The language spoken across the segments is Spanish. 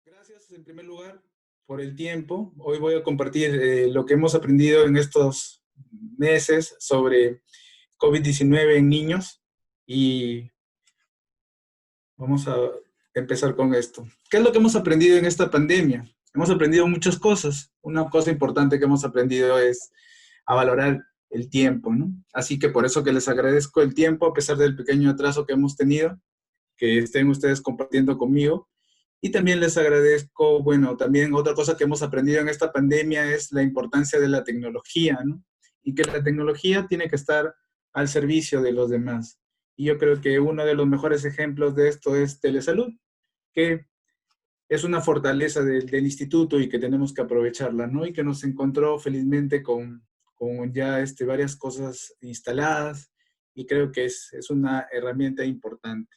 Gracias en primer lugar por el tiempo. Hoy voy a compartir lo que hemos aprendido en estos meses sobre COVID-19 en niños y vamos a empezar con esto. ¿Qué es lo que hemos aprendido en esta pandemia? Hemos aprendido muchas cosas. Una cosa importante que hemos aprendido es a valorar el tiempo, ¿no? Así que por eso que les agradezco el tiempo a pesar del pequeño atraso que hemos tenido, que estén ustedes compartiendo conmigo. Y también les agradezco, bueno, también otra cosa que hemos aprendido en esta pandemia es la importancia de la tecnología, ¿no? Y que la tecnología tiene que estar al servicio de los demás. Y yo creo que uno de los mejores ejemplos de esto es Telesalud, que es una fortaleza del instituto y que tenemos que aprovecharla, ¿no? Y que nos encontró felizmente con ya varias cosas instaladas y creo que es una herramienta importante.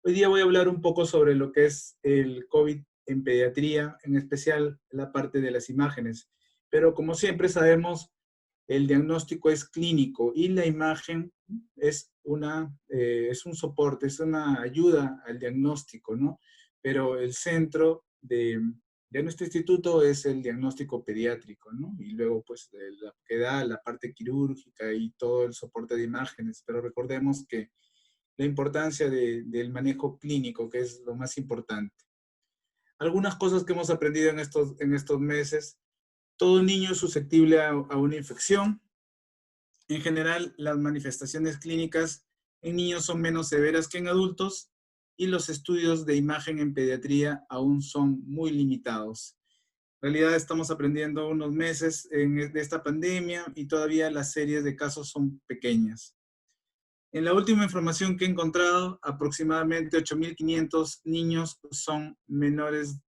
Hoy día voy a hablar un poco sobre lo que es el COVID en pediatría, en especial la parte de las imágenes. Pero como siempre sabemos, el diagnóstico es clínico y la imagen es un soporte, es una ayuda al diagnóstico, ¿no? Pero el centro de nuestro instituto es el diagnóstico pediátrico, ¿no? Y luego, pues, la que da la parte quirúrgica y todo el soporte de imágenes. Pero recordemos que la importancia del manejo clínico, que es lo más importante. Algunas cosas que hemos aprendido en estos meses. Todo niño es susceptible a una infección. En general, las manifestaciones clínicas en niños son menos severas que en adultos y los estudios de imagen en pediatría aún son muy limitados. En realidad estamos aprendiendo unos meses de esta pandemia y todavía las series de casos son pequeñas. En la última información que he encontrado, aproximadamente 8.500 niños son menores,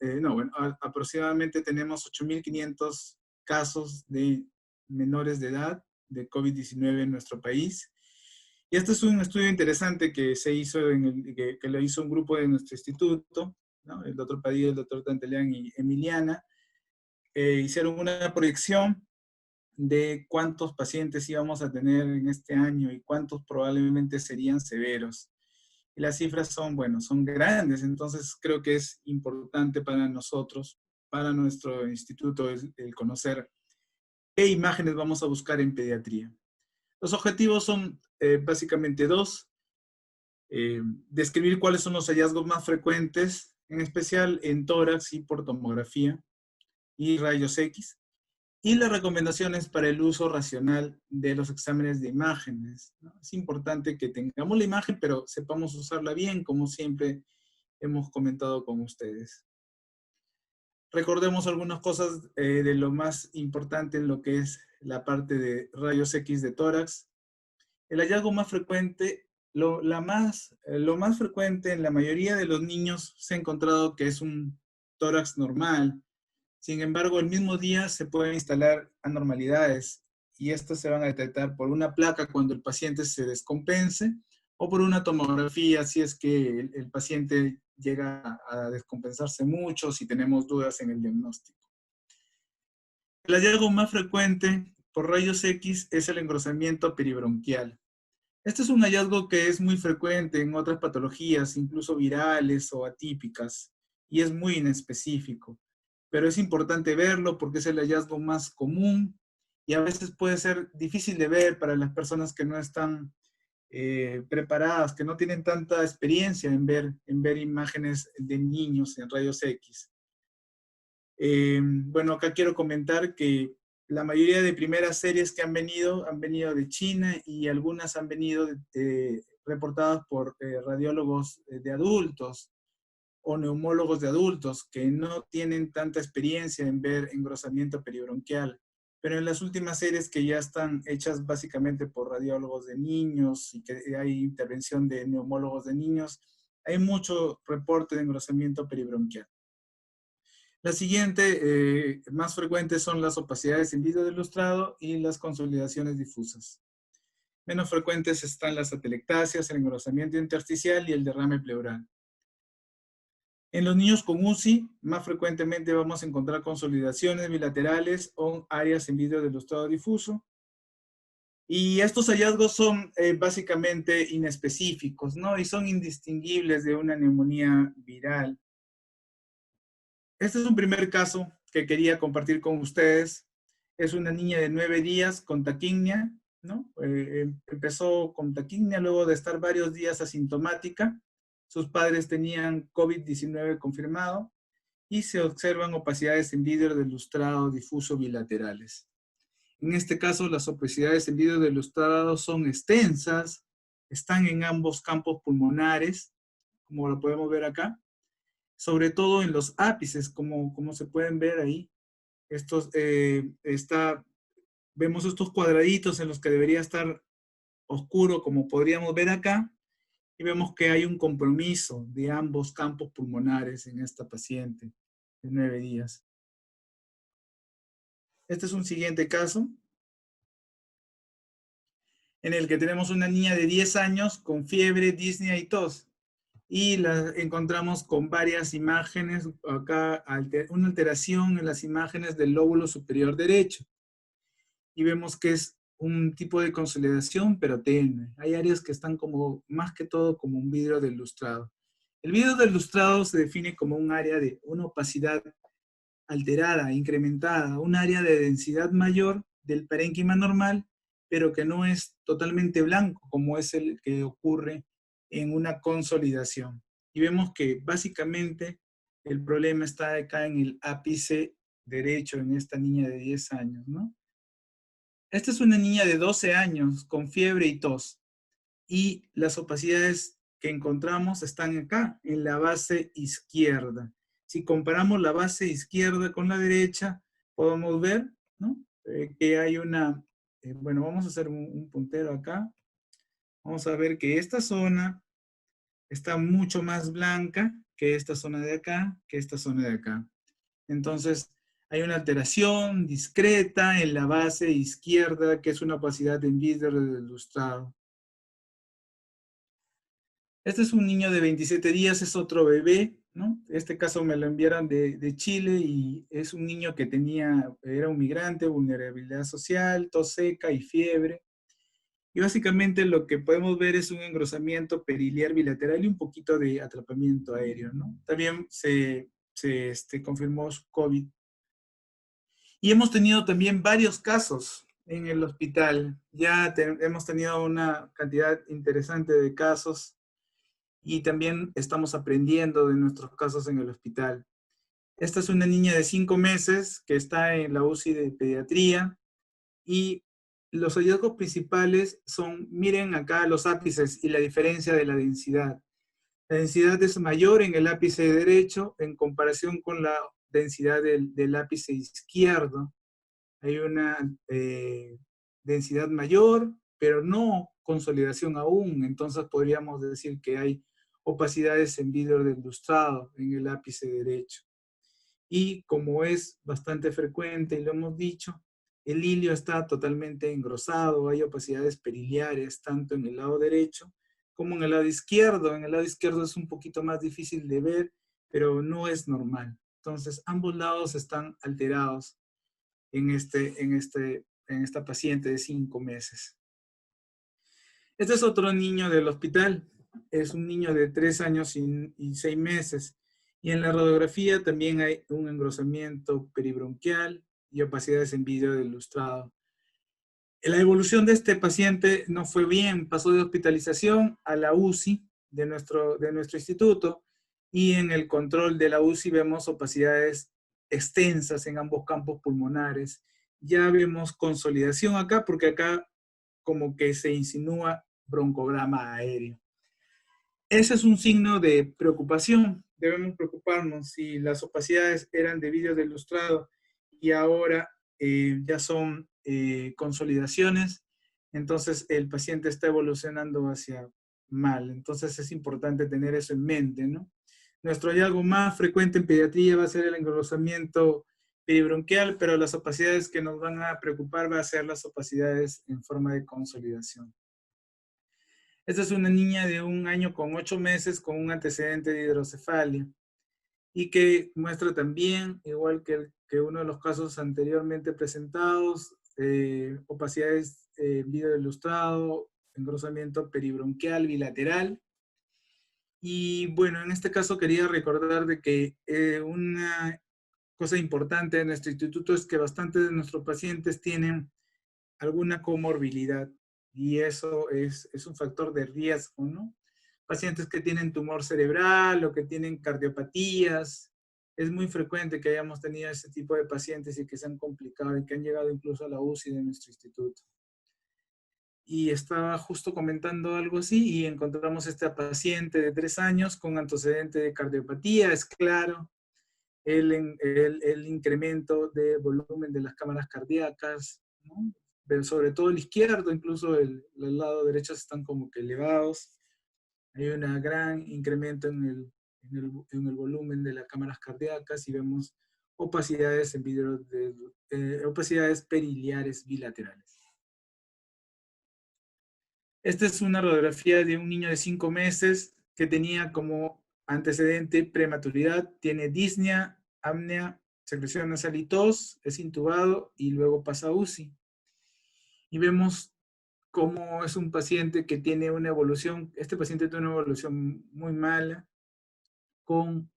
aproximadamente tenemos 8.500 casos de menores de edad de COVID-19 en nuestro país. Y este es un estudio interesante que se hizo, que lo hizo un grupo de nuestro instituto, ¿no? El doctor Padilla, el doctor Tantelián y Emiliana. Hicieron una proyección de cuántos pacientes íbamos a tener en este año y cuántos probablemente serían severos. Y las cifras son, bueno, son grandes, entonces creo que es importante para nosotros, para nuestro instituto, el conocer qué imágenes vamos a buscar en pediatría. Los objetivos son básicamente dos. Describir cuáles son los hallazgos más frecuentes, en especial en tórax y por tomografía y rayos X, y las recomendaciones para el uso racional de los exámenes de imágenes, ¿no? Es importante que tengamos la imagen, pero sepamos usarla bien, como siempre hemos comentado con ustedes. Recordemos algunas cosas de lo más importante en lo que es la parte de rayos X de tórax. El hallazgo más frecuente, lo más frecuente en la mayoría de los niños se ha encontrado que es un tórax normal. Sin embargo, el mismo día se pueden instalar anormalidades y estas se van a detectar por una placa cuando el paciente se descompense o por una tomografía si es que el paciente llega a descompensarse mucho, si tenemos dudas en el diagnóstico. El hallazgo más frecuente por rayos X es el engrosamiento peribronquial. Este es un hallazgo que es muy frecuente en otras patologías, incluso virales o atípicas, y es muy inespecífico. Pero es importante verlo porque es el hallazgo más común y a veces puede ser difícil de ver para las personas que no están preparadas, que no tienen tanta experiencia en ver imágenes de niños en rayos X. Bueno, acá quiero comentar que la mayoría de primeras series que han venido de China y algunas han venido reportadas por radiólogos de adultos o neumólogos de adultos que no tienen tanta experiencia en ver engrosamiento peribronquial. Pero en las últimas series que ya están hechas básicamente por radiólogos de niños y que hay intervención de neumólogos de niños, hay mucho reporte de engrosamiento peribronquial. La siguiente, más frecuentes son las opacidades en vidrio de ilustrado y las consolidaciones difusas. Menos frecuentes están las atelectasias, el engrosamiento intersticial y el derrame pleural. En los niños con UCI, más frecuentemente vamos a encontrar consolidaciones bilaterales o áreas en vidrio de ilustrado difuso. Y estos hallazgos son básicamente inespecíficos, ¿no? Y son indistinguibles de una neumonía viral. Este es un primer caso que quería compartir con ustedes. Es una niña de 9 días con taquimia, ¿no? Empezó con taquimia luego de estar varios días asintomática. Sus padres tenían COVID-19 confirmado y se observan opacidades en vidrio de lustrado difuso bilaterales. En este caso, las opacidades en vidrio de lustrado son extensas, están en ambos campos pulmonares, como lo podemos ver acá, sobre todo en los ápices, como se pueden ver ahí. Estos, vemos estos cuadraditos en los que debería estar oscuro, como podríamos ver acá, y vemos que hay un compromiso de ambos campos pulmonares en esta paciente de 9 días. Este es un siguiente caso en el que tenemos una niña de 10 años con fiebre, disnea y tos. Y la encontramos con varias imágenes, acá una alteración en las imágenes del lóbulo superior derecho. Y vemos que es un tipo de consolidación, pero tenue. Hay áreas que están como, más que todo, como un vidrio del lustrado. El vidrio del lustrado se define como un área de una opacidad alterada, incrementada, un área de densidad mayor del parénquima normal, pero que no es totalmente blanco, como es el que ocurre en una consolidación. Y vemos que básicamente el problema está acá en el ápice derecho, en esta niña de 10 años, ¿no? Esta es una niña de 12 años con fiebre y tos. Y las opacidades que encontramos están acá, en la base izquierda. Si comparamos la base izquierda con la derecha, podemos ver, ¿no? Que hay una, bueno, vamos a hacer un puntero acá. Vamos a ver que esta zona está mucho más blanca que esta zona de acá, que esta zona de acá. Entonces, hay una alteración discreta en la base izquierda, que es una opacidad en vidrio del lustrado. Este es un niño de 27 días, es otro bebé, ¿no? Este caso me lo enviaron de Chile y es un niño que era un migrante, vulnerabilidad social, tos seca y fiebre. Y básicamente lo que podemos ver es un engrosamiento periliar bilateral y un poquito de atrapamiento aéreo, ¿no? También se confirmó su COVID. Y hemos tenido también varios casos en el hospital. Ya hemos tenido una cantidad interesante de casos y también estamos aprendiendo de nuestros casos en el hospital. Esta es una niña de 5 meses que está en la UCI de pediatría y los hallazgos principales son, miren acá los ápices y la diferencia de la densidad. La densidad es mayor en el ápice derecho en comparación con la densidad del ápice izquierdo. Hay una densidad mayor, pero no consolidación aún. Entonces podríamos decir que hay opacidades en vidrio del lustrado en el ápice derecho. Y como es bastante frecuente, y lo hemos dicho, el hilio está totalmente engrosado, hay opacidades periliares tanto en el lado derecho como en el lado izquierdo. En el lado izquierdo es un poquito más difícil de ver, pero no es normal. Entonces, ambos lados están alterados en esta paciente de 5 meses. Este es otro niño del hospital. Es un niño de 3 años y 6 meses. Y en la radiografía también hay un engrosamiento peribronquial y opacidades en vidrio del lustrado. La evolución de este paciente no fue bien. Pasó de hospitalización a la UCI de nuestro instituto. Y en el control de la UCI vemos opacidades extensas en ambos campos pulmonares. Ya vemos consolidación acá, porque acá como que se insinúa broncograma aéreo. Ese es un signo de preocupación. Debemos preocuparnos si las opacidades eran de vidrio del lustrado y ahora ya son consolidaciones, entonces el paciente está evolucionando hacia mal. Entonces es importante tener eso en mente, ¿no? Nuestro hallazgo más frecuente en pediatría va a ser el engrosamiento peribronquial, pero las opacidades que nos van a preocupar va a ser las opacidades en forma de consolidación. Esta es una niña de 1 año con 8 meses con un antecedente de hidrocefalia y que muestra también, igual que uno de los casos anteriormente presentados, opacidades vidrio ilustrado, engrosamiento peribronquial bilateral. Y bueno, en este caso quería recordar de que cosa importante de nuestro instituto es que bastantes de nuestros pacientes tienen alguna comorbilidad y eso es un factor de riesgo, ¿no? Pacientes que tienen tumor cerebral o que tienen cardiopatías. Es muy frecuente que hayamos tenido ese tipo de pacientes y que se han complicado y que han llegado incluso a la UCI de nuestro instituto. Y estaba justo comentando algo así y encontramos esta paciente de 3 años con antecedente de cardiopatía, es claro, el incremento de volumen de las cámaras cardíacas, ¿no? Pero sobre todo el izquierdo, incluso el lado derecho están como que elevados. Hay un gran incremento en el volumen de las cámaras cardíacas y vemos opacidades en vidrio opacidades periliares bilaterales. Esta es una radiografía de un niño de 5 meses que tenía como antecedente prematuridad, tiene disnea, apnea, secreción nasal y tos, es intubado y luego pasa a UCI. Y vemos cómo es un paciente que tiene una evolución, este paciente tiene una evolución muy mala, con,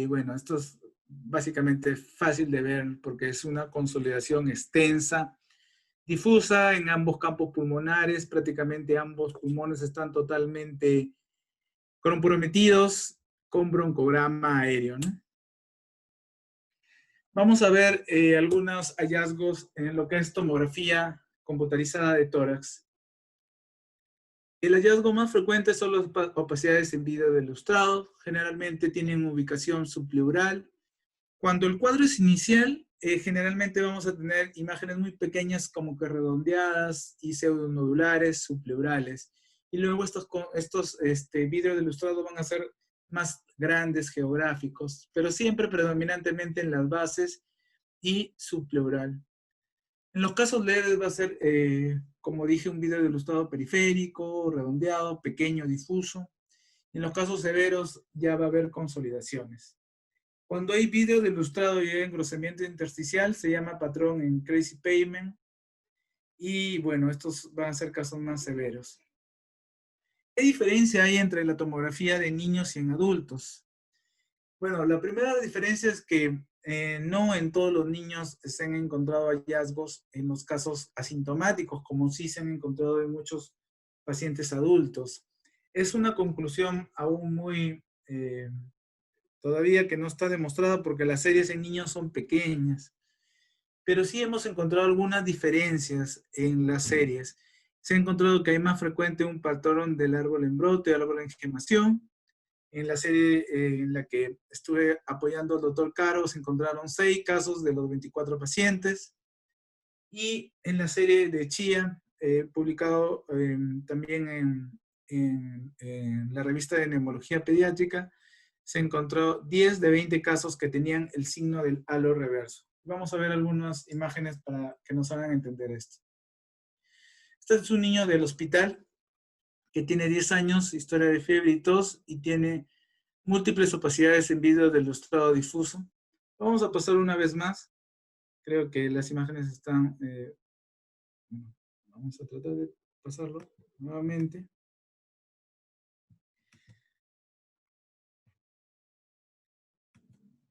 bueno, esto es básicamente fácil de ver porque es una consolidación extensa, difusa en ambos campos pulmonares, prácticamente ambos pulmones están totalmente comprometidos con broncograma aéreo, ¿no? Vamos a ver algunos hallazgos en lo que es tomografía computarizada de tórax. El hallazgo más frecuente son las opacidades en vidrio de lustrado, generalmente tienen ubicación subpleural. Cuando el cuadro es inicial, generalmente vamos a tener imágenes muy pequeñas como que redondeadas y pseudonodulares, subpleurales. Y luego estos vidrios de lustrado van a ser más grandes, geográficos, pero siempre predominantemente en las bases y subpleural. En los casos leves va a ser, como dije, un vidrio de lustrado periférico, redondeado, pequeño, difuso. En los casos severos ya va a haber consolidaciones. Cuando hay vidrio de lustrado y hay engrosamiento intersticial, se llama patrón en crazy pavement. Y bueno, estos van a ser casos más severos. ¿Qué diferencia hay entre la tomografía de niños y en adultos? Bueno, la primera diferencia es que no en todos los niños se han encontrado hallazgos en los casos asintomáticos, como sí se han encontrado en muchos pacientes adultos. Es una conclusión aún muy todavía que no está demostrada porque las series en niños son pequeñas, pero sí hemos encontrado algunas diferencias en las series. Se ha encontrado que hay más frecuente un patrón del árbol en brote, árbol en gemación. En la serie en la que estuve apoyando al doctor Caro se encontraron 6 casos de los 24 pacientes. Y en la serie de Chía, publicado también en la revista de neumología pediátrica, se encontró 10 de 20 casos que tenían el signo del halo reverso. Vamos a ver algunas imágenes para que nos hagan entender esto. Este es un niño del hospital que tiene 10 años, historia de fiebre y tos, y tiene múltiples opacidades en vidrio del lustrado difuso. Vamos a pasar una vez más. Creo que las imágenes están... vamos a tratar de pasarlo nuevamente.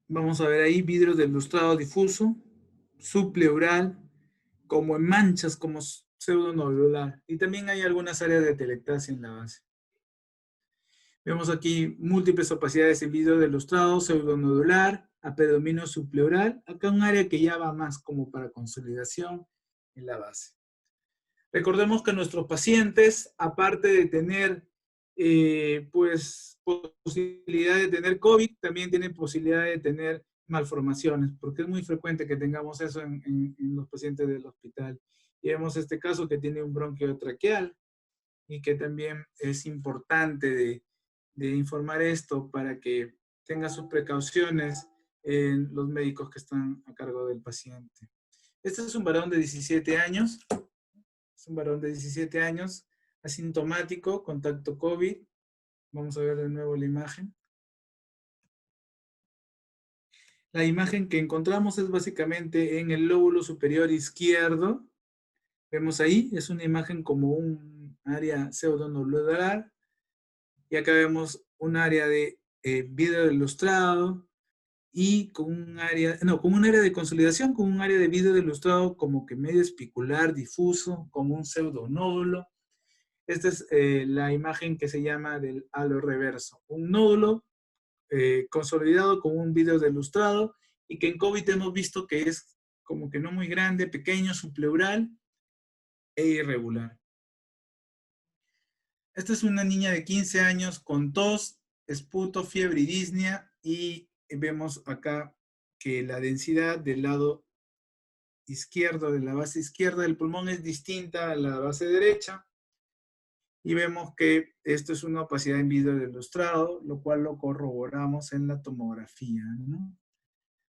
Vamos a ver ahí vidrio del lustrado difuso, subpleural, como en manchas, como pseudonodular. Y también hay algunas áreas de telectasia en la base. Vemos aquí múltiples opacidades en vidrio del lustrado, pseudonodular, a predominio subpleural. Acá un área que ya va más como para consolidación en la base. Recordemos que nuestros pacientes, aparte de tener pues posibilidad de tener COVID, también tienen posibilidad de tener malformaciones, porque es muy frecuente que tengamos eso en los pacientes del hospital. Y vemos este caso que tiene un bronquio traqueal y que también es importante de informar esto para que tenga sus precauciones en los médicos que están a cargo del paciente. Este es un varón de 17 años. Es un varón de 17 años, asintomático, contacto COVID. Vamos a ver de nuevo la imagen. La imagen que encontramos es básicamente en el lóbulo superior izquierdo. Vemos ahí, es una imagen como un área pseudonodular. Y acá vemos un área de vidrio ilustrado. y con un área, no, con un área de consolidación, con un área de vídeo ilustrado como que medio especular, difuso, como un pseudonódulo. Esta es la imagen que se llama del halo reverso. Un nódulo consolidado con un vídeo ilustrado y que en COVID hemos visto que es como que no muy grande, pequeño, subpleural e irregular. Esta es una niña de 15 años con tos, esputo, fiebre y disnea, y vemos acá que la densidad del lado izquierdo, de la base izquierda del pulmón es distinta a la base derecha, y vemos que esto es una opacidad en vídeo ilustrado, lo cual lo corroboramos en la tomografía, ¿no?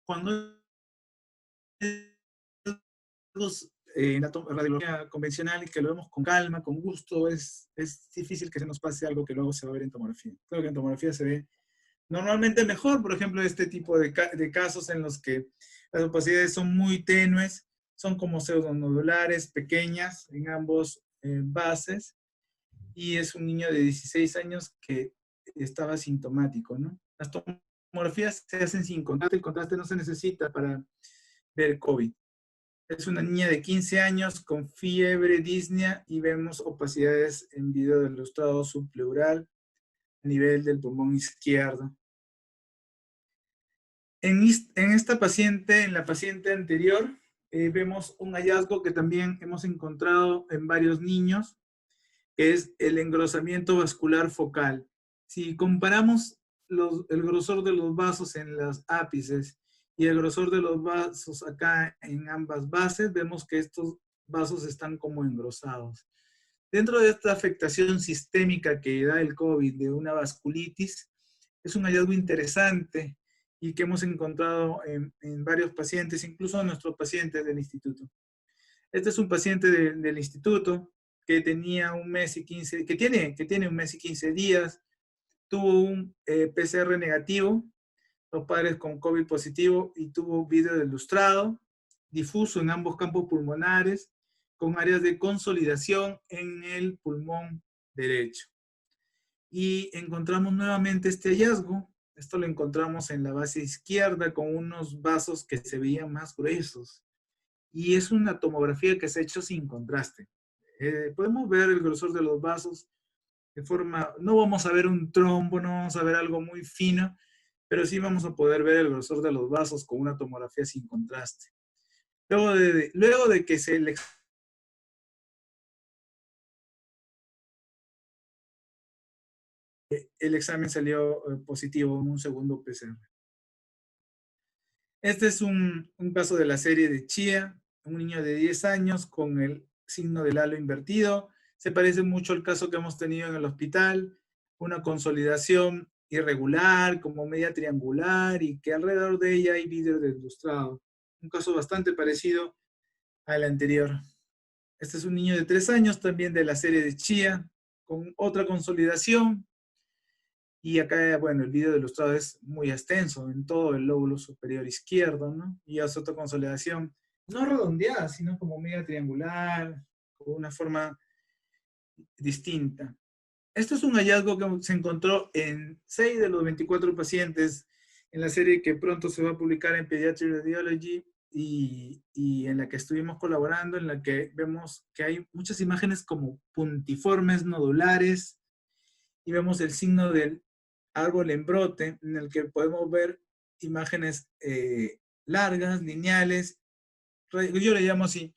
Cuando en la radiología convencional y que lo vemos con calma, con gusto, es difícil que se nos pase algo que luego se va a ver en tomografía. Creo que en tomografía se ve normalmente mejor, por ejemplo, este tipo de casos en los que las opacidades son muy tenues, son como pseudonodulares, pequeñas en ambos bases, y es un niño de 16 años que estaba sintomático, ¿no? Las tomografías se hacen sin contraste, el contraste no se necesita para ver COVID. Es una niña de 15 años con fiebre, disnea, y vemos opacidades en vídeo ilustrado subpleural a nivel del pulmón izquierdo. En esta paciente, en la paciente anterior, vemos un hallazgo que también hemos encontrado en varios niños, que es el engrosamiento vascular focal. Si comparamos el grosor de los vasos en los ápices y el grosor de los vasos acá en ambas bases, vemos que estos vasos están como engrosados. Dentro de esta afectación sistémica que da el COVID de una vasculitis, es un hallazgo interesante y que hemos encontrado en varios pacientes, incluso en nuestros pacientes del instituto. Este es un paciente del instituto que tenía un mes y 15, que tiene un mes y 15 días, tuvo un PCR negativo, los padres con COVID positivo, y tuvo vídeo ilustrado, difuso en ambos campos pulmonares, con áreas de consolidación en el pulmón derecho. Y encontramos nuevamente este hallazgo. Esto lo encontramos en la base izquierda con unos vasos que se veían más gruesos. Y es una tomografía que se ha hecho sin contraste. Podemos ver el grosor de los vasos de forma, no vamos a ver un trombo, no vamos a ver algo muy fino, pero sí vamos a poder ver el grosor de los vasos con una tomografía sin contraste. Luego de que el examen salió positivo en un segundo PCR. Este es un caso de la serie de Chia, un niño de 10 años con el signo del halo invertido. Se parece mucho al caso que hemos tenido en el hospital, una consolidación irregular, como media triangular, y que alrededor de ella hay vidrio ilustrado. Un caso bastante parecido al anterior. Este es un niño de 3 años también de la serie de Chia, con otra consolidación. Y acá, bueno, el vídeo ilustrado es muy extenso en todo el lóbulo superior izquierdo, ¿no? Y es otra consolidación, no redondeada, sino como media triangular, con una forma distinta. Esto es un hallazgo que se encontró en 6 de los 24 pacientes en la serie que pronto se va a publicar en Pediatric Radiology y en la que estuvimos colaborando, en la que vemos que hay muchas imágenes como puntiformes nodulares y vemos el signo del árbol en brote, en el que podemos ver imágenes largas, lineales. Yo le llamo así,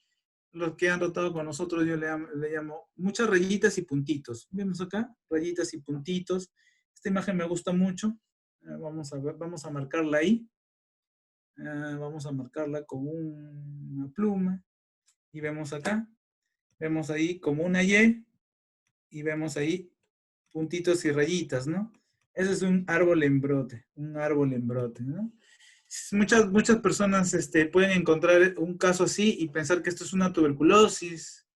los que han rotado con nosotros, yo le llamo muchas rayitas y puntitos. Vemos acá, rayitas y puntitos. Esta imagen me gusta mucho. Vamos a ver, vamos a marcarla ahí. Vamos a marcarla con una pluma. Y vemos acá, vemos ahí como una y vemos ahí puntitos y rayitas, ¿no? Ese es un árbol en brote, ¿no? Muchas personas pueden encontrar un caso así y pensar que esto es una tuberculosis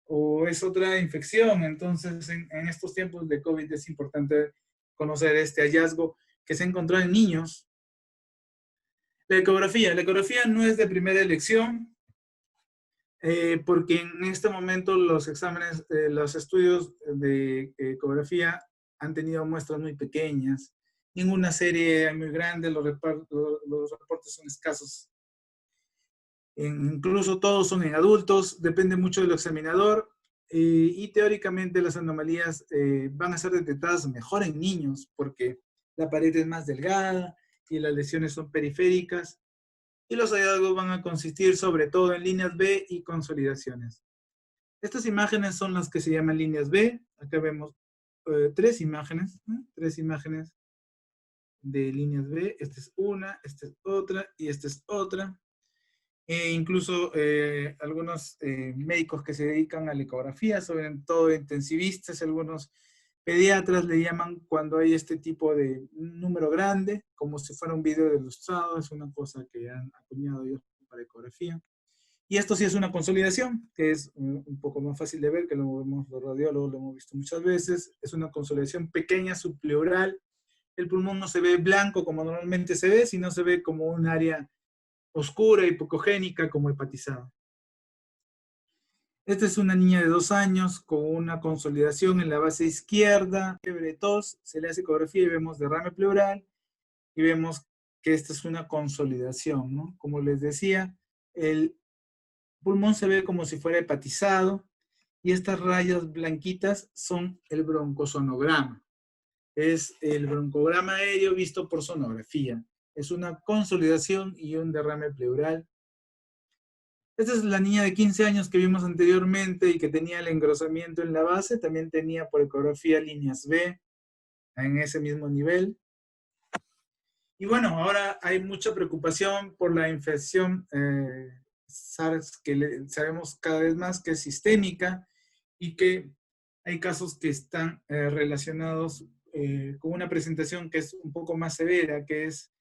o es otra infección. Entonces, en estos tiempos de COVID es importante conocer este hallazgo que se encontró en niños. La ecografía no es de primera elección, porque en este momento los exámenes, los estudios de ecografía han tenido muestras muy pequeñas ninguna serie muy grande, los reportes son escasos. Incluso todos son en adultos, depende mucho del examinador, y teóricamente las anomalías van a ser detectadas mejor en niños, porque la pared es más delgada y las lesiones son periféricas, y los hallazgos van a consistir sobre todo en líneas B y consolidaciones. Estas imágenes son las que se llaman líneas B. Acá vemos tres imágenes de líneas B. Esta es una, esta es otra y esta es otra. Incluso algunos médicos que se dedican a la ecografía, sobre todo intensivistas, algunos pediatras le llaman cuando hay este tipo de número grande, como si fuera un video ilustrado, es una cosa que han acuñado ellos para ecografía. Y esto sí es una consolidación, que es un poco más fácil de ver, que lo vemos los radiólogos, lo hemos visto muchas veces. Es una consolidación pequeña, subpleural. El pulmón no se ve blanco como normalmente se ve, sino se ve como un área oscura, hipocogénica, como hepatizada. Esta es una niña de 2 años con una consolidación en la base izquierda, fiebre, tos, se le hace ecografía y vemos derrame pleural y vemos que esta es una consolidación, ¿no? Como les decía, el pulmón se ve como si fuera hepatizado y estas rayas blanquitas son el broncosonograma. Es el broncograma aéreo visto por sonografía. Es una consolidación y un derrame pleural. Esta es la niña de 15 años que vimos anteriormente y que tenía el engrosamiento en la base. También tenía por ecografía líneas B en ese mismo nivel. Y bueno, ahora hay mucha preocupación por la infección SARS, que sabemos cada vez más que es sistémica y que hay casos que están relacionados con una presentación que es un poco más severa, que es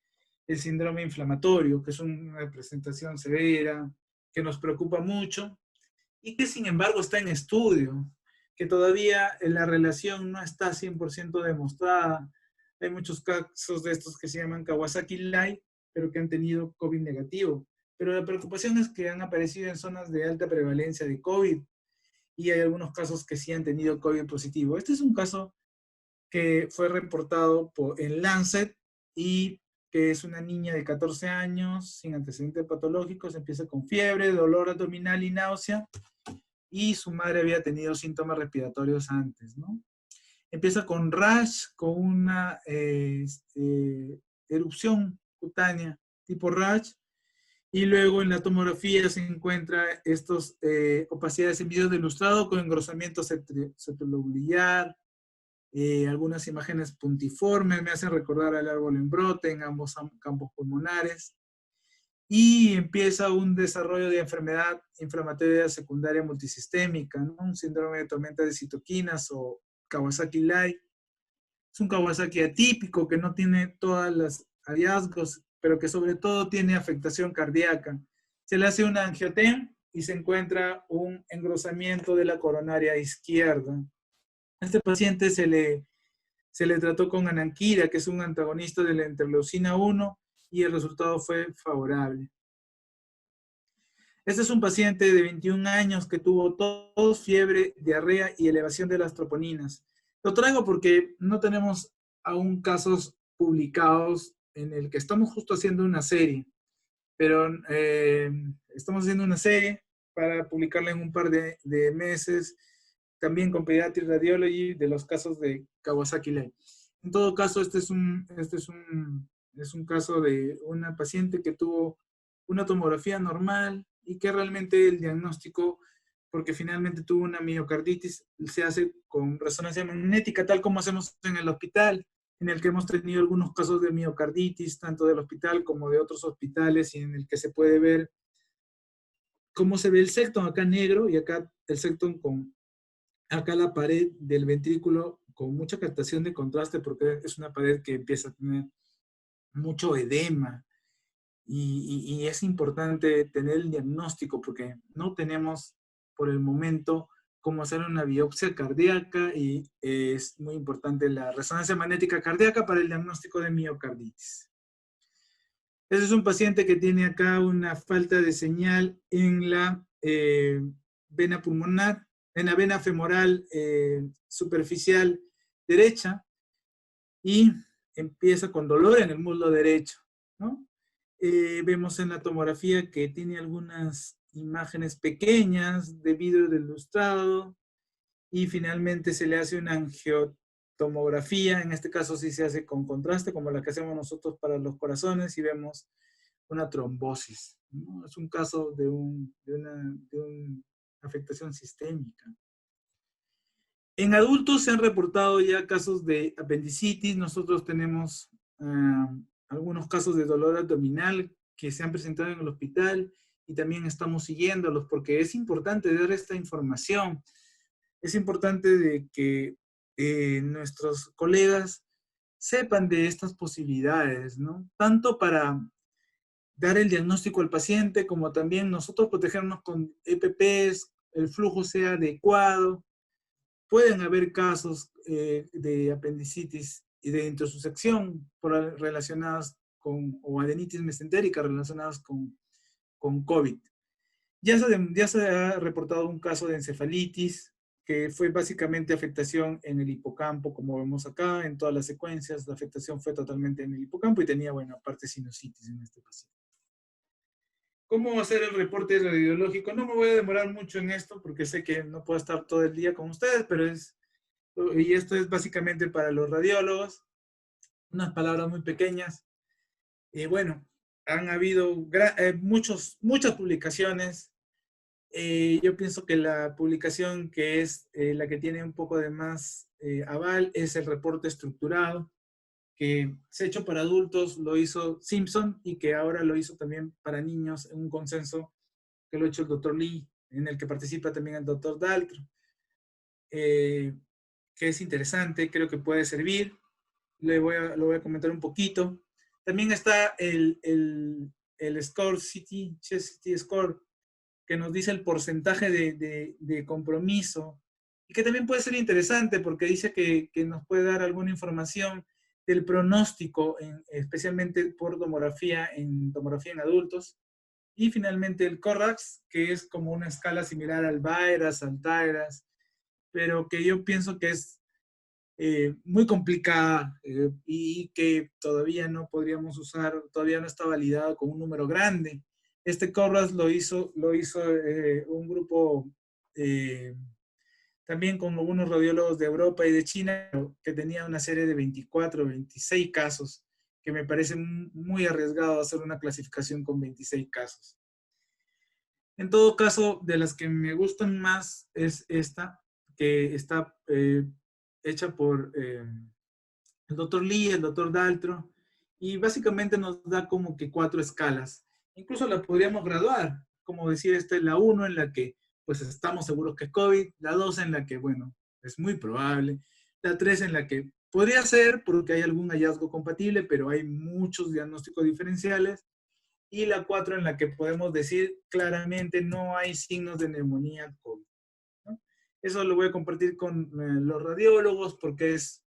el síndrome inflamatorio, que es una presentación severa, que nos preocupa mucho y que sin embargo está en estudio, que todavía la relación no está 100% demostrada. Hay muchos casos de estos que se llaman Kawasaki Light, pero que han tenido COVID negativo. Pero la preocupación es que han aparecido en zonas de alta prevalencia de COVID y hay algunos casos que sí han tenido COVID positivo. Este es un caso que fue reportado en Lancet y que es una niña de 14 años sin antecedentes patológicos, empieza con fiebre, dolor abdominal y náusea, y su madre había tenido síntomas respiratorios antes, ¿no? Empieza con rash, con una erupción cutánea tipo rash, y luego en la tomografía se encuentra estos opacidades en video de ilustrado con engrosamiento cepulobiliar, algunas imágenes puntiformes, me hacen recordar al árbol en brote en ambos campos pulmonares, y empieza un desarrollo de enfermedad inflamatoria secundaria multisistémica, ¿no? Un síndrome de tormenta de citoquinas o Kawasaki-Light. Es un Kawasaki atípico que no tiene todos los hallazgos, pero que sobre todo tiene afectación cardíaca. Se le hace una angiotem y se encuentra un engrosamiento de la coronaria izquierda. A este paciente se le trató con ananquira, que es un antagonista de la interleucina 1, y el resultado fue favorable. Este es un paciente de 21 años que tuvo tos, fiebre, diarrea y elevación de las troponinas. Lo traigo porque no tenemos aún casos publicados en el que estamos justo haciendo una serie, pero estamos haciendo una serie para publicarla en un par de meses, también con Pediatric Radiology, de los casos de Kawasaki-Light. En todo caso, este es un caso de una paciente que tuvo una tomografía normal y que realmente el diagnóstico, porque finalmente tuvo una miocarditis, se hace con resonancia magnética, tal como hacemos en el hospital, en el que hemos tenido algunos casos de miocarditis, tanto del hospital como de otros hospitales, y en el que se puede ver cómo se ve el septum acá negro y acá el septum con acá la pared del ventrículo con mucha captación de contraste, porque es una pared que empieza a tener mucho edema, y es importante tener el diagnóstico porque no tenemos por el momento cómo hacer una biopsia cardíaca, y es muy importante la resonancia magnética cardíaca para el diagnóstico de miocarditis. Ese es un paciente que tiene acá una falta de señal en la vena pulmonar, en la vena femoral superficial derecha, y empieza con dolor en el muslo derecho, ¿no? Vemos en la tomografía que tiene algunas imágenes pequeñas de vidrio del lustrado y finalmente se le hace una angiotomografía, en este caso sí se hace con contraste, como la que hacemos nosotros para los corazones, y vemos una trombosis, ¿no? Es un caso de una afectación sistémica. En adultos se han reportado ya casos de apendicitis. Nosotros tenemos algunos casos de dolor abdominal que se han presentado en el hospital y también estamos siguiéndolos porque es importante dar esta información. Es importante de que nuestros colegas sepan de estas posibilidades, ¿no? Tanto para dar el diagnóstico al paciente como también nosotros protegernos con EPPs, el flujo sea adecuado. Pueden haber casos de apendicitis y de introsusección relacionadas con, o adenitis mesentérica relacionadas con COVID. Ya se ha reportado un caso de encefalitis, que fue básicamente afectación en el hipocampo, como vemos acá, en todas las secuencias, la afectación fue totalmente en el hipocampo y tenía, bueno, aparte sinusitis en este paciente. ¿Cómo hacer el reporte radiológico? No me voy a demorar mucho en esto porque sé que no puedo estar todo el día con ustedes, pero y esto es básicamente para los radiólogos, unas palabras muy pequeñas. Y bueno, han habido muchas publicaciones. Yo pienso que la publicación que es la que tiene un poco de más aval es el reporte estructurado, que se ha hecho para adultos, lo hizo Simpson y que ahora lo hizo también para niños en un consenso que lo ha hecho el doctor Lee, en el que participa también el doctor Daltro, que es interesante, creo que puede servir. Lo voy a comentar un poquito. También está el Score City Score, que nos dice el porcentaje de compromiso y que también puede ser interesante porque dice que nos puede dar alguna información del pronóstico, especialmente por tomografía en adultos. Y finalmente el CORRAX, que es como una escala similar al VAERAS, al TAERAS, pero que yo pienso que es muy complicada y que todavía no podríamos usar, todavía no está validado con un número grande. Este CORRAS lo hizo un grupo también con algunos radiólogos de Europa y de China que tenía una serie de 24 o 26 casos, que me parece muy arriesgado hacer una clasificación con 26 casos. En todo caso, de las que me gustan más es esta, que está hecha por el doctor Lee, el doctor Daltro, y básicamente nos da como que 4 escalas. Incluso la podríamos graduar, como decir, esta es la 1 en la que pues estamos seguros que es COVID, la 2 en la que, bueno, es muy probable, la 3 en la que podría ser porque hay algún hallazgo compatible, pero hay muchos diagnósticos diferenciales, y la 4 en la que podemos decir claramente no hay signos de neumonía COVID, ¿no? Eso lo voy a compartir con los radiólogos porque es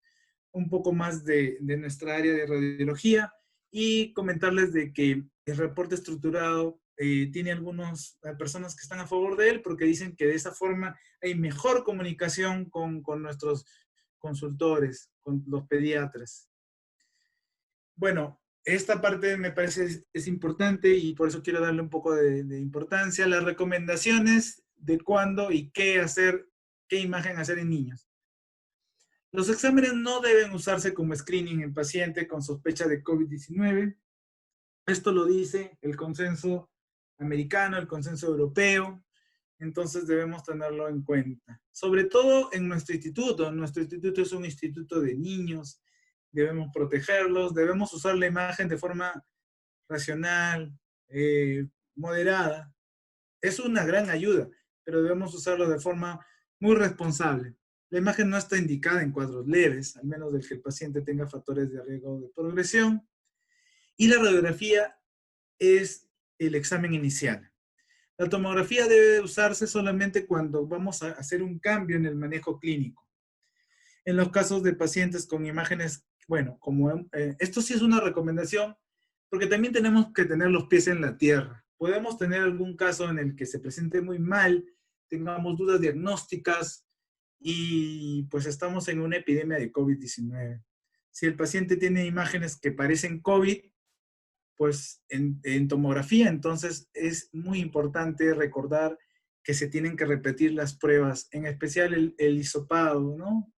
un poco más de nuestra área de radiología y comentarles de que el reporte estructurado tiene algunas personas que están a favor de él porque dicen que de esa forma hay mejor comunicación con nuestros consultores, con los pediatras. Bueno, esta parte me parece es importante y por eso quiero darle un poco de importancia. Las recomendaciones de cuándo y qué hacer, qué imagen hacer en niños. Los exámenes no deben usarse como screening en paciente con sospecha de COVID-19. Esto lo dice el consenso americano, el consenso europeo, entonces debemos tenerlo en cuenta. Sobre todo en nuestro instituto. Nuestro instituto es un instituto de niños, debemos protegerlos, debemos usar la imagen de forma racional, moderada. Es una gran ayuda, pero debemos usarlo de forma muy responsable. La imagen no está indicada en cuadros leves, al menos del que el paciente tenga factores de riesgo de progresión. Y la radiografía es el examen inicial. La tomografía debe usarse solamente cuando vamos a hacer un cambio en el manejo clínico. En los casos de pacientes con imágenes, bueno, como esto sí es una recomendación, porque también tenemos que tener los pies en la tierra. Podemos tener algún caso en el que se presente muy mal, tengamos dudas diagnósticas y pues estamos en una epidemia de COVID-19. Si el paciente tiene imágenes que parecen COVID, pues en tomografía, entonces es muy importante recordar que se tienen que repetir las pruebas, en especial el hisopado, ¿no?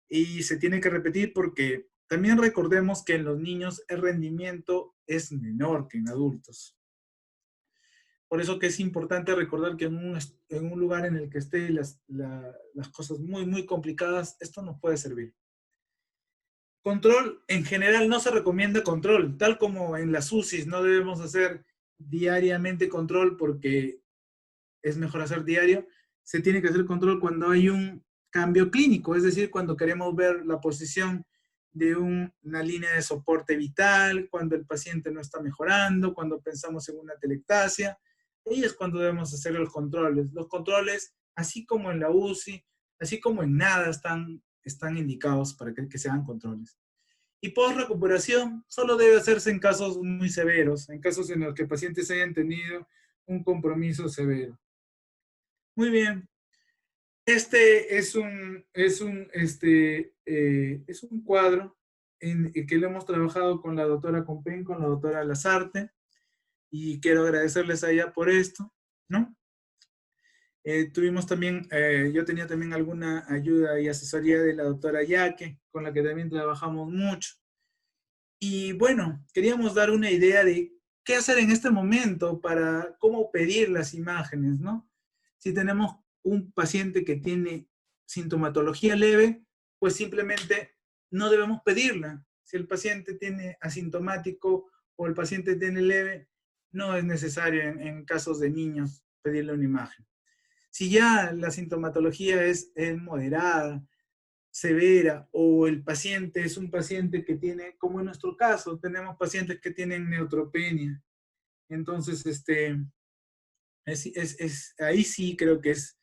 Y se tiene que repetir porque también recordemos que en los niños el rendimiento es menor que en adultos. Por eso que es importante recordar que en un lugar en el que estén las cosas muy, muy complicadas, esto nos puede servir. Control, en general no se recomienda control, tal como en las UCIs no debemos hacer diariamente control porque es mejor hacer diario, se tiene que hacer control cuando hay un cambio clínico, es decir, cuando queremos ver la posición de una línea de soporte vital, cuando el paciente no está mejorando, cuando pensamos en una telectasia, ahí es cuando debemos hacer los controles. Los controles, así como en la UCI, así como en nada, están indicados para que se hagan controles. Y post-recuperación solo debe hacerse en casos muy severos, en casos en los que pacientes hayan tenido un compromiso severo. Muy bien. Este es un cuadro en el que lo hemos trabajado con la doctora Compen, con la doctora Lazarte, y quiero agradecerles a ella por esto, ¿no? Tuvimos también, yo tenía también alguna ayuda y asesoría de la doctora Yaque, con la que también trabajamos mucho. Y bueno, queríamos dar una idea de qué hacer en este momento para cómo pedir las imágenes, ¿no? Si tenemos un paciente que tiene sintomatología leve, pues simplemente no debemos pedirla. Si el paciente tiene asintomático o el paciente tiene leve, no es necesario en casos de niños pedirle una imagen. Si ya la sintomatología es moderada, severa, o el paciente es un paciente que tiene, como en nuestro caso, tenemos pacientes que tienen neutropenia. Entonces, ahí sí creo que es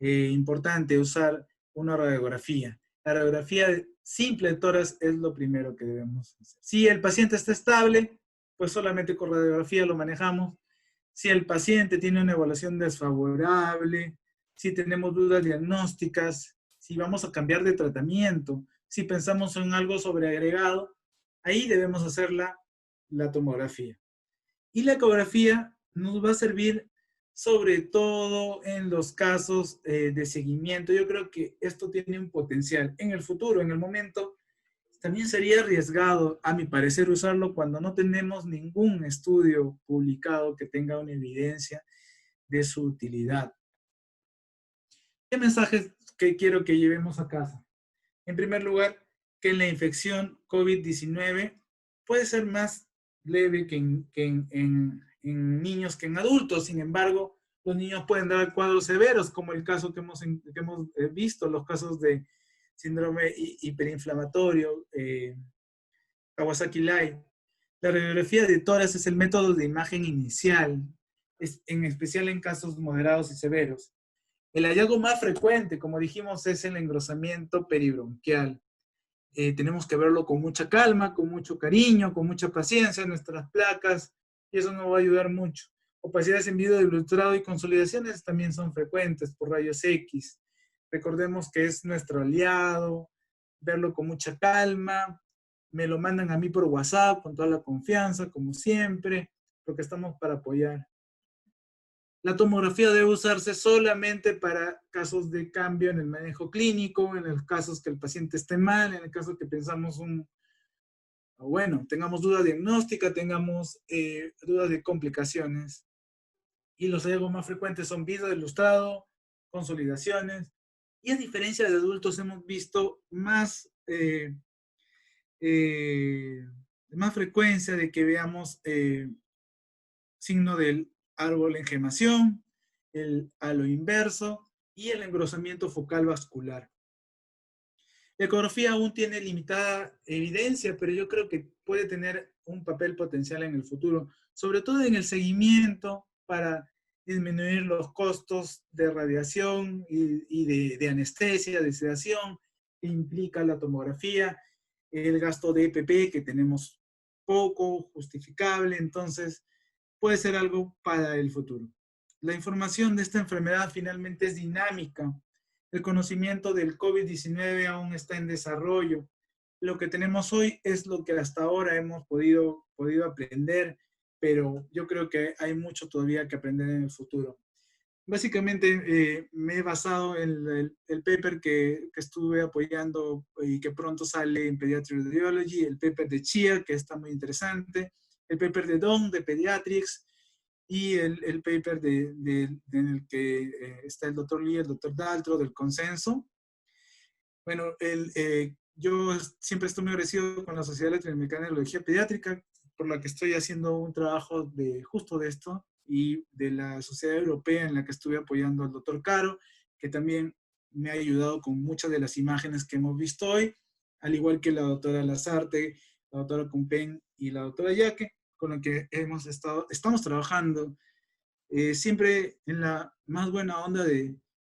importante usar una radiografía. La radiografía simple de tórax es lo primero que debemos hacer. Si el paciente está estable, pues solamente con radiografía lo manejamos. Si el paciente tiene una evaluación desfavorable, si tenemos dudas diagnósticas, si vamos a cambiar de tratamiento, si pensamos en algo sobreagregado, ahí debemos hacer la tomografía. Y la ecografía nos va a servir sobre todo en los casos de seguimiento. Yo creo que esto tiene un potencial. En el futuro, en el momento, también sería arriesgado, a mi parecer, usarlo cuando no tenemos ningún estudio publicado que tenga una evidencia de su utilidad. ¿Qué mensajes que quiero que llevemos a casa? En primer lugar, que la infección COVID-19 puede ser más leve en niños que en adultos. Sin embargo, los niños pueden dar cuadros severos, como el caso que hemos visto, los casos de síndrome hiperinflamatorio, Kawasaki-Lai. La radiografía de tórax es el método de imagen inicial, en especial en casos moderados y severos. El hallazgo más frecuente, como dijimos, es el engrosamiento peribronquial. Tenemos que verlo con mucha calma, con mucho cariño, con mucha paciencia en nuestras placas, y eso nos va a ayudar mucho. Opacidades en vidrio de ilustrado y consolidaciones también son frecuentes por rayos X. Recordemos que es nuestro aliado, verlo con mucha calma. Me lo mandan a mí por WhatsApp con toda la confianza, como siempre, porque estamos para apoyar. La tomografía debe usarse solamente para casos de cambio en el manejo clínico, en los casos que el paciente esté mal, en el caso que pensamos tengamos duda diagnóstica, tengamos dudas de complicaciones. Y los hallazgos más frecuentes son vidrio ilustrado, consolidaciones, y a diferencia de adultos hemos visto más frecuencia de que veamos signo del árbol en gemación, el halo inverso y el engrosamiento focal vascular. La ecografía aún tiene limitada evidencia, pero yo creo que puede tener un papel potencial en el futuro, sobre todo en el seguimiento para disminuir los costos de radiación y de anestesia, de sedación, que implica la tomografía, el gasto de EPP que tenemos poco justificable, entonces puede ser algo para el futuro. La información de esta enfermedad finalmente es dinámica. El conocimiento del COVID-19 aún está en desarrollo. lo que tenemos hoy es lo que hasta ahora hemos podido aprender, pero yo creo que hay mucho todavía que aprender en el futuro. Básicamente me he basado en el paper que estuve apoyando y que pronto sale en Pediatric Radiology, el paper de Chia, que está muy interesante, el paper de Dong, de Pediatrics, y el paper en el que está el doctor Lee, el doctor Daltro, del consenso. Bueno, yo siempre estoy muy agradecido con la Sociedad Latinoamericana de Neurología Pediátrica, por la que estoy haciendo un trabajo justo de esto, y de la Sociedad Europea en la que estuve apoyando al doctor Caro, que también me ha ayudado con muchas de las imágenes que hemos visto hoy, al igual que la doctora Lazarte, la doctora Compen y la doctora Yaque, con la que estamos trabajando siempre en la más buena onda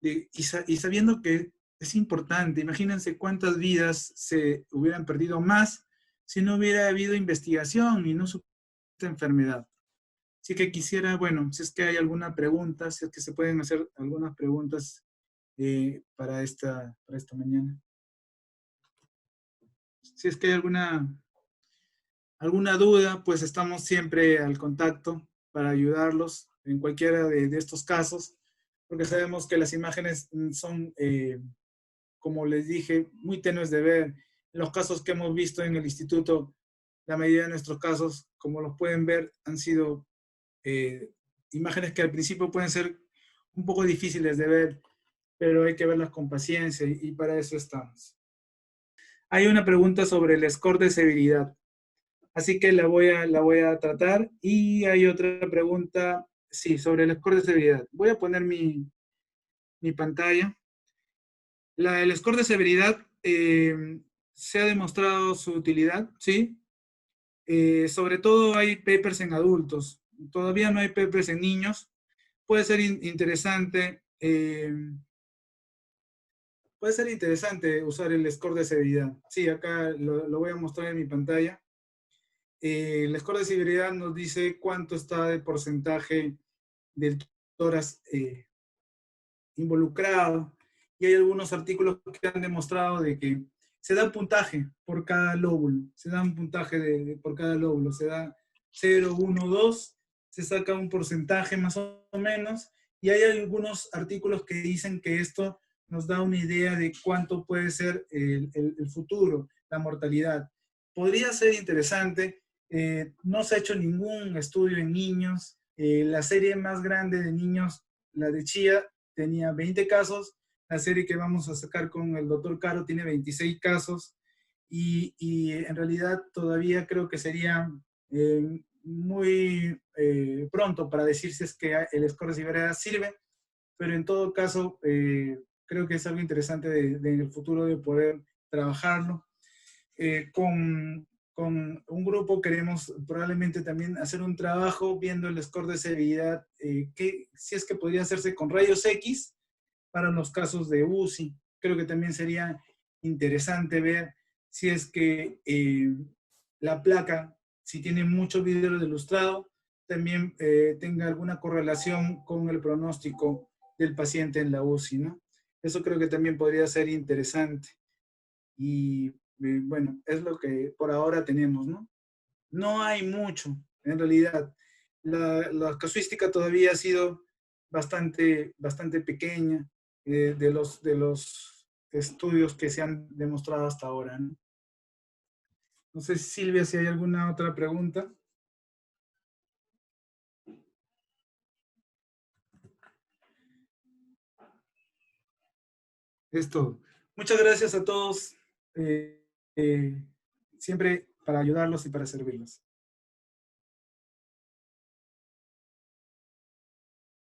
y sabiendo que es importante. Imagínense cuántas vidas se hubieran perdido más si no hubiera habido investigación y no su enfermedad. Así que quisiera, bueno, si es que hay alguna pregunta, si es que se pueden hacer algunas preguntas para esta mañana. Si es que hay alguna duda, pues estamos siempre al contacto para ayudarlos en cualquiera de estos casos, porque sabemos que las imágenes son, como les dije, muy tenues de ver. En los casos que hemos visto en el instituto, la mayoría de nuestros casos, como los pueden ver, han sido imágenes que al principio pueden ser un poco difíciles de ver, pero hay que verlas con paciencia y para eso estamos. Hay una pregunta sobre el score de severidad. Así que la voy a tratar. Y hay otra pregunta, sí, sobre el score de severidad. Voy a poner mi pantalla. El score de severidad se ha demostrado su utilidad, ¿sí? Sobre todo hay papers en adultos. Todavía no hay papers en niños. Puede ser interesante. Puede ser interesante usar el score de severidad. Sí, acá lo voy a mostrar en mi pantalla. El score de severidad nos dice cuánto está de porcentaje del tórax involucrado. Y hay algunos artículos que han demostrado de que se da un puntaje por cada lóbulo. Se da un puntaje por cada lóbulo. Se da 0, 1, 2. Se saca un porcentaje más o menos. Y hay algunos artículos que dicen que esto nos da una idea de cuánto puede ser el futuro, la mortalidad. Podría ser interesante. No se ha hecho ningún estudio en niños. La serie más grande de niños, la de Chia, tenía 20 casos. La serie que vamos a sacar con el doctor Caro tiene 26 casos. Y en realidad todavía creo que sería muy pronto para decir si es que el score de severidad sirve, pero en todo caso creo que es algo interesante en el futuro de poder trabajarlo. Con un grupo queremos probablemente también hacer un trabajo viendo el score de severidad, si es que podría hacerse con rayos X para los casos de UCI. Creo que también sería interesante ver si es que la placa, si tiene mucho vidrio de lustrado, también tenga alguna correlación con el pronóstico del paciente en la UCI, ¿no? Eso creo que también podría ser interesante. Y bueno, es lo que por ahora tenemos, ¿no? No hay mucho, en realidad. La casuística todavía ha sido bastante pequeña de los estudios que se han demostrado hasta ahora, ¿no? No sé, Silvia, si hay alguna otra pregunta. Es todo. Muchas gracias a todos, eh, siempre para ayudarlos y para servirlos.